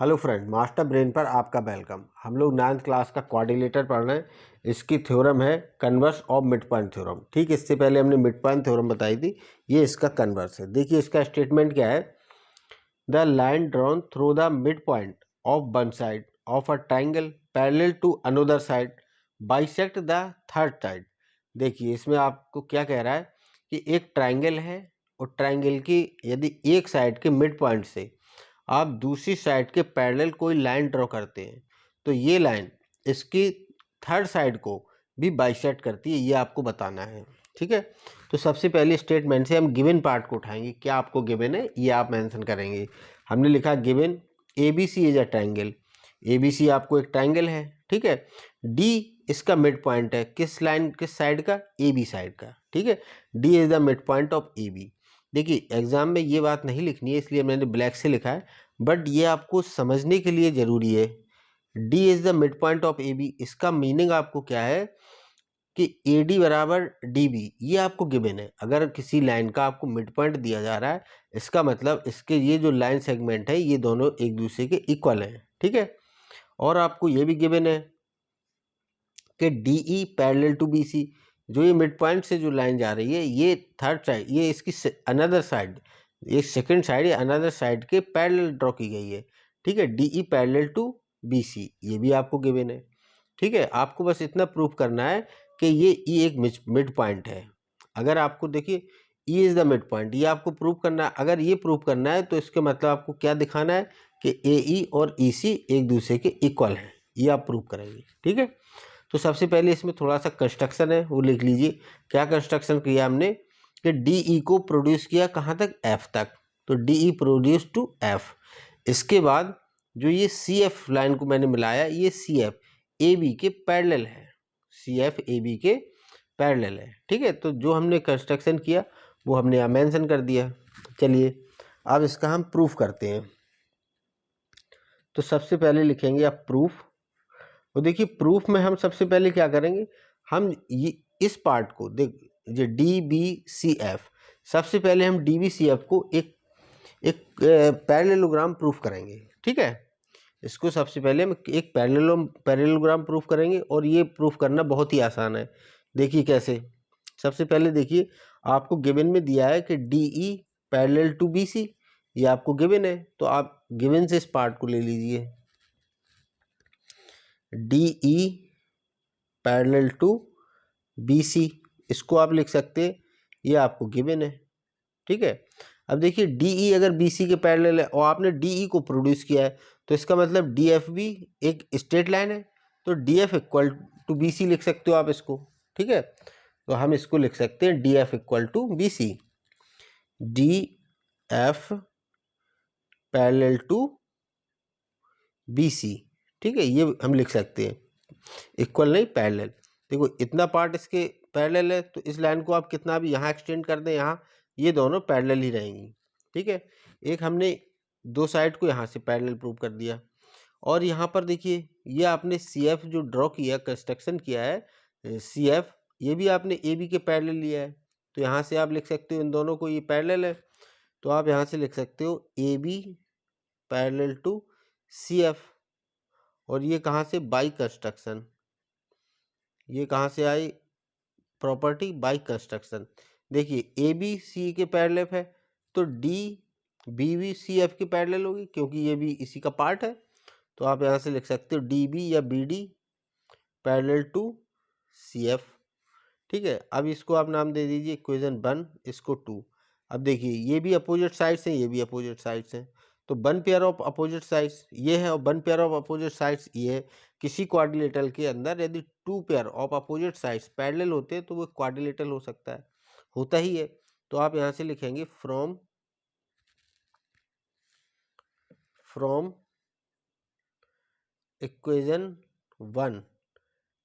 Hello friend, master brain पर आपका welcome. हम लोग 9th क्लास का क्वाड्रिलेटर पढ़ रहे हैं। इसकी थ्योरम है converse of mid point theorem. ठीक, इससे पहले हमने मिड पॉइंट थ्योरम बताई थी, ये इसका कन्वर्स है। देखिए इसका स्टेटमेंट क्या है। The line drawn through the mid point of one side of a triangle parallel to another side bisect the third side. देखिए इसमें आपको क्या कह रहा है कि एक ट्राइंगल है और ट्राइंगल की यदि एक साइड के मिड पॉइंट से आप दूसरी साइड के पैरेलल कोई लाइन ड्रॉ करते हैं तो ये लाइन इसकी थर्ड साइड को भी बाइसेक्ट करती है, ये आपको बताना है। ठीक है, तो सबसे पहले स्टेटमेंट से हम गिवन पार्ट को उठाएंगे। क्या आपको गिवन है ये आप मेंशन करेंगे। हमने लिखा given A B C is a triangle. A B C आपको एक ट्राइंगल है। ठीक है, डी इसका मिड पॉइंट है, किस लाइन किस साइड का, ए बी साइड का। ठीक है, D is the mid point of A B. देखिए एग्जाम में ये बात नहीं लिखनी है इसलिए मैंने ब्लैक से लिखा है, बट ये आपको समझने के लिए जरूरी है। D is the mid point of A B, इसका मीनिंग आपको क्या है कि ए डी बराबर डी बी, ये आपको गिवन है। अगर किसी लाइन का आपको मिड पॉइंट दिया जा रहा है, इसका मतलब इसके ये जो लाइन सेगमेंट है ये दोनों एक दूसरे के इक्वल हैं। ठीक है, और आपको ये भी गिवन है कि D E parallel to B C, जो ये मिड पॉइंट से जो लाइन जा रही है ये थर्ड साइड, ये इसकी अनदर साइड, ये सेकंड साइड या अनदर साइड के पैरेलल ड्रॉ की गई है। ठीक है, D E parallel to B C, ये भी आपको गिवन है। ठीक है, आपको बस इतना प्रूफ करना है कि ये ई एक मिड पॉइंट है। अगर आपको देखिए E is the mid point, ये आपको प्रूफ करना है। अगर ये प्रूफ करना है तो इसके मतलब आपको क्या दिखाना है कि ए ई और ई सी एक दूसरे के इक्वल हैं, ये आप प्रूफ करेंगे। ठीक है, तो सबसे पहले इसमें थोड़ा सा कंस्ट्रक्शन है वो लिख लीजिए। क्या कंस्ट्रक्शन किया हमने कि डी ई को प्रोड्यूस किया कहाँ तक, एफ तक, तो D E produce to F. इसके बाद जो ये सी एफ लाइन को मैंने मिलाया, ये सी एफ ए बी के पैरेलल है, सी एफ ए बी के पैरेलल है। ठीक है, तो जो हमने कंस्ट्रक्शन किया वो हमने यहाँ मेंशन कर दिया। चलिए अब इसका हम प्रूफ करते हैं। तो सबसे पहले लिखेंगे आप प्रूफ। तो देखिए प्रूफ में हम सबसे पहले क्या करेंगे, हम ये इस पार्ट को देख, ये डी बी सी एफ, सबसे पहले हम डी बी सी एफ को एक एक पैरेललोग्राम प्रूफ करेंगे। ठीक है, इसको सबसे पहले हम एक पैरेललोग्राम प्रूफ करेंगे और ये प्रूफ करना बहुत ही आसान है। देखिए कैसे। सबसे पहले देखिए आपको गिवन में दिया है कि D E parallel to B C, ये आपको गिवन है, तो आप गिवन से इस पार्ट को ले लीजिए। D E parallel to B C, इसको आप लिख सकते हैं, ये आपको गिवन है। ठीक है, अब देखिए डी ई अगर बी सी के पैरेलल है और आपने डी ई को प्रोड्यूस किया है तो इसका मतलब डी एफ भी एक स्ट्रेट लाइन है, तो D F equal to B C लिख सकते हो आप इसको। ठीक है, तो हम इसको लिख सकते हैं D F equal to B C, D F parallel to B C. ठीक है, ये हम लिख सकते हैं, इक्वल नहीं पैरेलल। देखो इतना पार्ट इसके पैरेलल है तो इस लाइन को आप कितना भी यहाँ एक्सटेंड कर दें, यहाँ ये दोनों पैरेलल ही रहेंगी। ठीक है, एक हमने दो साइड को यहाँ से पैरेलल प्रूव कर दिया। और यहाँ पर देखिए ये आपने सी एफ जो ड्रॉ किया, कंस्ट्रक्शन किया है सी एफ, ये भी आपने ए बी के पैरेलल लिया है, तो यहाँ से आप लिख सकते हो इन दोनों को, ये पैरेलल है, तो आप यहाँ से लिख सकते हो A B parallel to C F. और ये कहाँ से, बाई कंस्ट्रक्शन, ये कहाँ से आई प्रॉपर्टी, बाई कंस्ट्रक्शन। देखिए ए बी सी के पैरेलल है तो डी बी भी सी एफ के पैरेलल होगी क्योंकि ये भी इसी का पार्ट है, तो आप यहाँ से लिख सकते हो डी बी या B D parallel to C F. ठीक है, अब इसको आप नाम दे दीजिए इक्वेशन 1, इसको 2। अब देखिए ये भी अपोजिट साइड्स हैं, ये भी अपोजिट साइड्स हैं, तो 1 पेयर ऑफ अपोजिट साइड्स ये है और 1 पेयर ऑफ अपोजिट साइड्स ये है। किसी क्वाड्रिलेटरल के अंदर यदि 2 pair of opposite sides parallel होते हैं तो वो क्वाड्रिलेटरल हो सकता है, होता ही है। तो आप यहाँ से लिखेंगे फ्रॉम इक्वेशन 1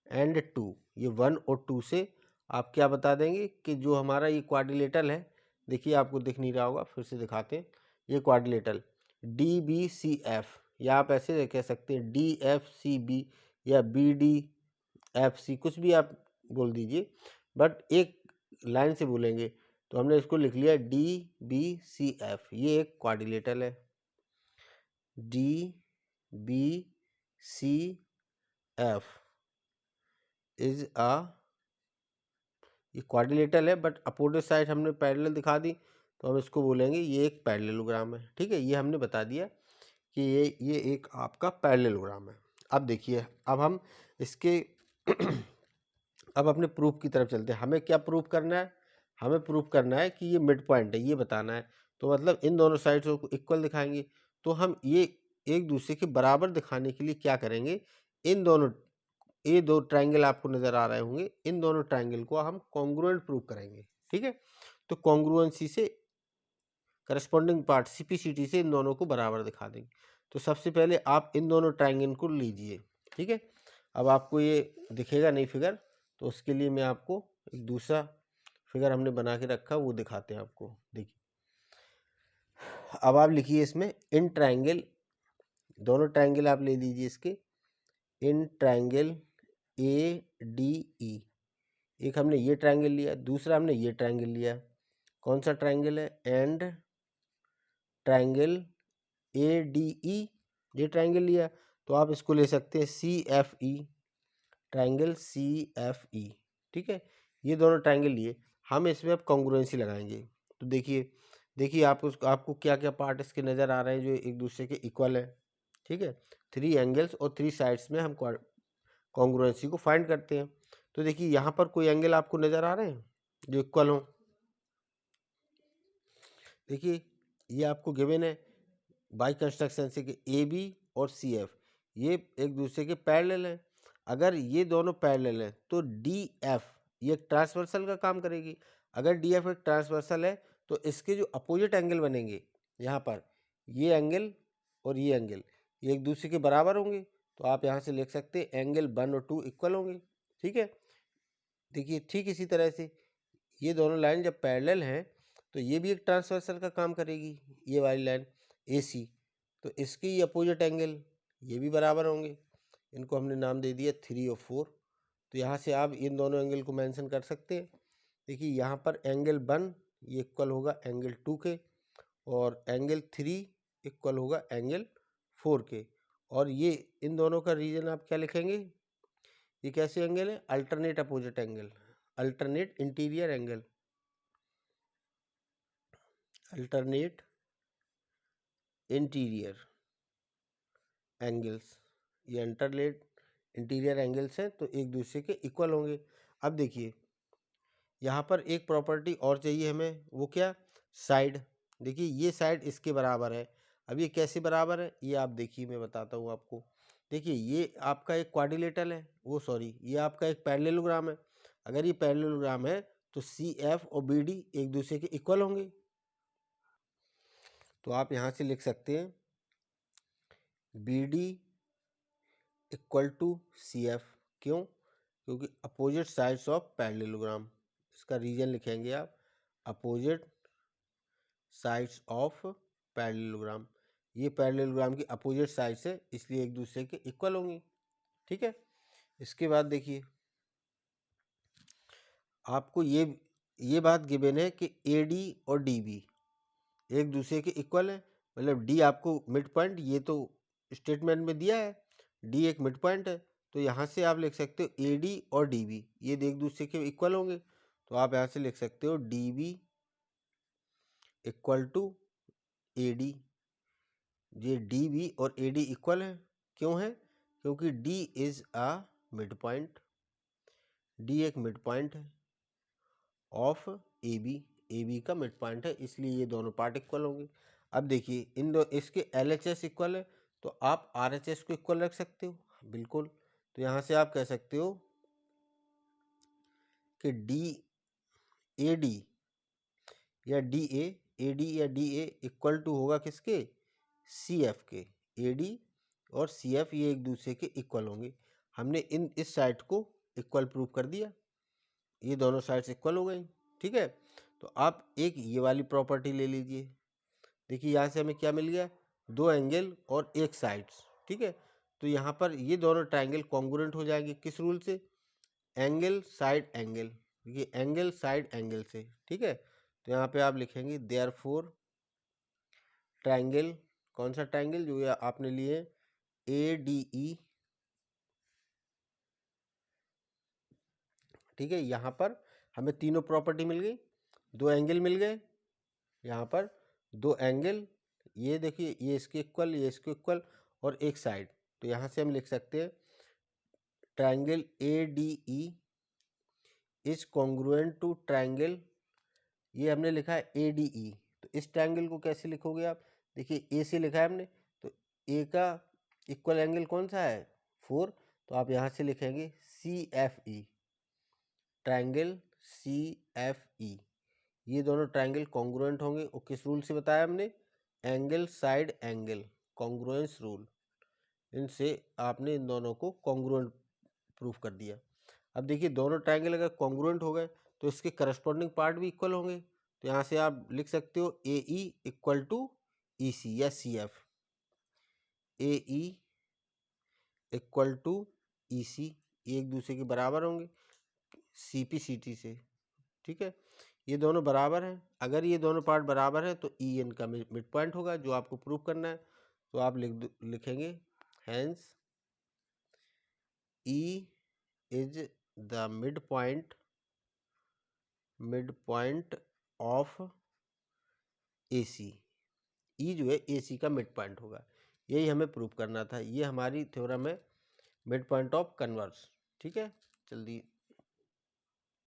एंड 2, ये 1 और 2 से आप क्या बता देंगे कि जो हमारा ये क्वाड्रिलेटरल है, देखिए आपको दिख नहीं रहा होगा, फिर से दिखाते हैं। ये quadrilateral D B C F, या आप ऐसे कह सकते हैं डी एफ सी बी या बी डी एफ सी, कुछ भी आप बोल दीजिए, बट एक लाइन से बोलेंगे। तो हमने इसको लिख लिया डी बी सी एफ, ये एक क्वाड्रिलेटरल है, डी BCF इज ये क्वाड्रिलेटरल है, बट अपोजिट साइड हमने पैरेलल दिखा दी, तो हम इसको बोलेंगे ये एक पैरेललोग्राम है। ठीक है, ये हमने बता दिया कि ये एक आपका पैरेललोग्राम है। अब देखिए, अब हम इसके अब अपने प्रूफ की तरफ चलते हैं। हमें क्या प्रूफ करना है? हमें प्रूफ करना है कि ये मिड पॉइंट है, ये बताना है। तो मतलब इन दोनों साइड्स को इक्वल दिखाएंगे। तो हम ये एक दूसरे के बराबर दिखाने के लिए क्या करेंगे, इन दोनों, ये दो ट्रायंगल आपको नजर आ रहे होंगे, इन दोनों ट्रायंगल को हम कॉन्ग्रुएंट प्रूव करेंगे। ठीक है, तो कॉन्ग्रुएंसी से करस्पॉन्डिंग पार्ट सीपीसीटी से इन दोनों को बराबर दिखा देंगे। तो सबसे पहले आप इन दोनों ट्रायंगल को लीजिए। ठीक है, अब आपको ये दिखेगा नहीं फिगर, तो उसके लिए मैं आपको एक दूसरा फिगर हमने बना के रखा, वो दिखाते हैं आपको। देखिए, अब आप लिखिए इसमें इन ट्रायंगल, दोनों ट्रायंगल आप ले लीजिए इसके, इन ट्रायंगल ADE, एक हमने ये ट्रायंगल लिया, दूसरा हमने ये ट्रायंगल लिया। कौन सा ट्रायंगल है? एंड ट्रायंगल ADE, ये ट्रायंगल लिया, तो आप इसको ले सकते हैं CFE, ट्रायंगल CFE। ठीक है, ये दोनों ट्रायंगल लिए, हम इसमें अब कॉन्ग्रुएंसी लगाएंगे। तो देखिए आपको क्या क्या पार्ट इसके नज़र आ रहे हैं जो एक दूसरे के इक्वल है। ठीक है, 3 एंगल्स और 3 साइड्स में हम कॉन्ग्रुएंसी को फाइंड करते हैं। तो देखिए, यहाँ पर कोई एंगल आपको नज़र आ रहे हैं जो इक्वल हो? देखिए, ये आपको गिवन है बाई कंस्ट्रक्शन से कि AB और CF ये एक दूसरे के पैरेलल हैं। अगर ये दोनों पैरेलल हैं तो DF ये एक ट्रांसवर्सल का काम करेगी। अगर DF एक ट्रांसवर्सल है तो इसके जो अपोजिट एंगल बनेंगे, यहाँ पर ये एंगल और ये एंगल, ये एक दूसरे के बराबर होंगे। तो आप यहाँ से लिख सकते हैं एंगल 1 और 2 इक्वल होंगे। ठीक है, देखिए ठीक इसी तरह से ये दोनों लाइन जब पैरेलल हैं तो ये भी एक ट्रांसवर्सल का काम करेगी, ये वाली लाइन AC, तो इसके ये अपोजिट एंगल ये भी बराबर होंगे। इनको हमने नाम दे दिया 3 और 4। तो यहाँ से आप इन दोनों एंगल को मेंशन कर सकते हैं। देखिए, यहाँ पर एंगल 1 ये इक्वल होगा एंगल 2 के, और एंगल 3 इक्वल होगा एंगल 4 के। और ये इन दोनों का रीजन आप क्या लिखेंगे? ये कैसे एंगल है? Alternate opposite angle, alternate interior angle, alternate interior angles, ये अल्टरनेट इंटीरियर एंगल्स हैं, तो एक दूसरे के इक्वल होंगे। अब देखिए, यहाँ पर एक प्रॉपर्टी और चाहिए हमें, वो क्या? साइड। देखिए, ये साइड इसके बराबर है। अब ये कैसे बराबर है ये आप देखिए, मैं बताता हूँ आपको। देखिए, ये आपका एक क्वाड्रिलेटरल है, वो सॉरी, ये आपका एक पैरेललोग्राम है। अगर ये पैरेललोग्राम है तो CF और BD एक दूसरे के इक्वल होंगे। तो आप यहाँ से लिख सकते हैं BD इक्वल टू CF। क्यों? क्योंकि अपोजिट साइड्स ऑफ पैरेललोग्राम, इसका रीजन लिखेंगे आप, अपोजिट साइड्स ऑफ पैरेललोग्राम, ये पैरेललोग्राम की अपोजिट साइड्स है, इसलिए एक दूसरे के इक्वल होंगी। ठीक है, इसके बाद देखिए, आपको ये बात गिवन है कि AD और DB एक दूसरे के इक्वल है। मतलब D आपको मिड पॉइंट, ये तो स्टेटमेंट में दिया है, D एक मिड पॉइंट है, तो यहाँ से आप लिख सकते हो AD और DB ये एक दूसरे के इक्वल होंगे। तो आप यहाँ से लिख सकते हो DB इक्वल टू AD। ये DB और AD इक्वल है, क्यों है? क्योंकि D is a mid point, D एक मिड पॉइंट है ऑफ AB का मिड पॉइंट है, इसलिए ये दोनों पार्ट इक्वल होंगे। अब देखिए, इन दो इसके LHS इक्वल है, तो आप RHS को इक्वल रख सकते हो, बिल्कुल। तो यहाँ से आप कह सकते हो कि AD या AD या DA इक्वल टू होगा किसके? CF के। AD और CF ये एक दूसरे के इक्वल होंगे। हमने इस साइड को इक्वल प्रूव कर दिया, ये दोनों साइड्स इक्वल हो गई। ठीक है, तो आप एक ये वाली प्रॉपर्टी ले लीजिए। देखिए, यहाँ से हमें क्या मिल गया? 2 एंगल और एक साइड्स। ठीक है, तो यहाँ पर ये दोनों ट्रायंगल कॉन्ग्रुएंट हो जाएंगे, किस रूल से? एंगल साइड एंगल, ये एंगल साइड एंगल से। ठीक है, तो यहाँ पे आप लिखेंगे देयरफॉर ट्रायंगल, कौन सा ट्रायंगल? जो ये आपने लिए ADE, ठीक है। यहाँ पर हमें तीनों प्रॉपर्टी मिल गई, दो एंगल मिल गए, यहाँ पर दो एंगल, ये देखिए ये इसके इक्वल, ये इसके इक्वल, और एक साइड। तो यहाँ से हम लिख सकते हैं triangle ADE is congruent to triangle, ये हमने लिखा है ADE। तो इस ट्रायंगल को कैसे लिखोगे आप, देखिए ए से लिखा है हमने, तो ए का इक्वल एंगल कौन सा है 4, तो आप यहाँ से लिखेंगे CFE, ट्रायंगल CFE। ये दोनों ट्रायंगल कॉन्ग्रुएंट होंगे, और किस रूल से बताया हमने, angle side angle congruence rule, इनसे आपने इन दोनों को कॉन्ग्रुएंट प्रूफ कर दिया। अब देखिए दोनों ट्रायंगल अगर कॉन्ग्रुएंट हो गए तो इसके करस्पॉन्डिंग पार्ट भी इक्वल होंगे। तो यहाँ से आप लिख सकते हो AE इक्वल टू EC या CF, AE equal to EC, एक दूसरे के बराबर होंगे CP CT से, ठीक है। ये दोनों बराबर हैं, अगर ये दोनों पार्ट बराबर हैं तो E इनका मिड पॉइंट होगा, जो आपको प्रूव करना है। तो आप लिखेंगे hence E is the mid point of AC, E जो है AC का मिड पॉइंट होगा, यही हमें प्रूव करना था। ये हमारी थ्योरम है मिड पॉइंट ऑफ कन्वर्स, ठीक है। जल्दी